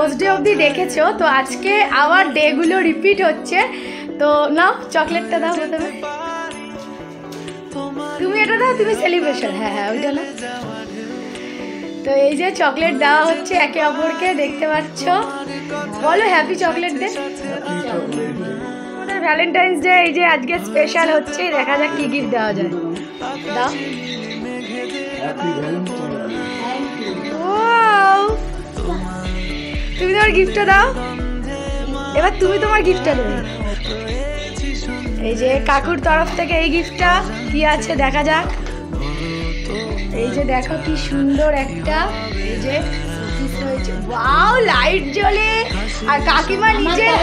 Rose day অবধি দেখেছো, তো আজকে আবার ডেগুলো রিপিট হচ্ছে। তো নাও চকলেটটা দাও প্রথমে, তুমি এটা দাও, তুমি সেলিব্রেশন। হ্যাঁ হ্যাঁ ওইটা না। তো এই যে চকলেট দেওয়া হচ্ছে একে অপরকে, দেখতে পাচ্ছ। বলো হ্যাপি চকলেট ডে। আমাদের ভ্যালেন্টাইন্স ডে এই যে আজকে স্পেশাল হচ্ছে, দেখা যাক কি গিফট দেওয়া যায়। দাও। তুমি তোমার গিফটটা দাও, এবার তুমি তোমার গিফটটা দেবে। এই যে কাকুর তরফ থেকে এই গিফটটা কি আছে দেখা যাক। এই যে দেখো কি সুন্দর একটা, এই যে ওয়াও লাইট জ্বলে, আর কাকিমা নিজের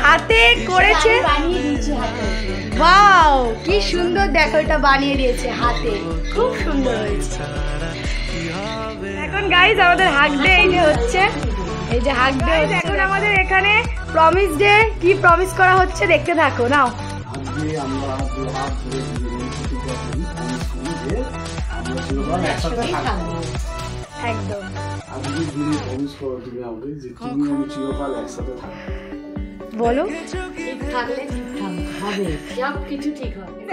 হাতে করেছে। ওয়াও কি সুন্দর, দেখো এটা বানিয়ে দিয়েছে হাতে, খুব সুন্দর হয়েছে। এখন গাইজ আমাদের হাগ ডে এই যে হচ্ছে, এই যে হাগ ডে। এখন আমাদের এখানে প্রমিস ডে, কি প্রমিস করা হচ্ছে দেখতে থাকো। নাও একদম বলো।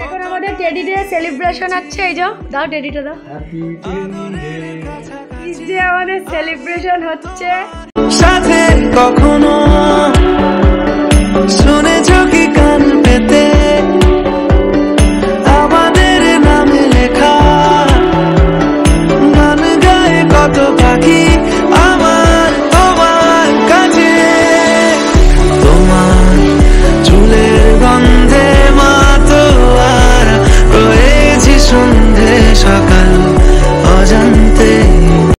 এখন আমাদের টেডি ডে সেলিব্রেশন হচ্ছে, এই যাও দাও টেডিটা দাও। যে আমাদের সেলিব্রেশন হচ্ছে সাথে কখনো শুনেছো কি কান পেতে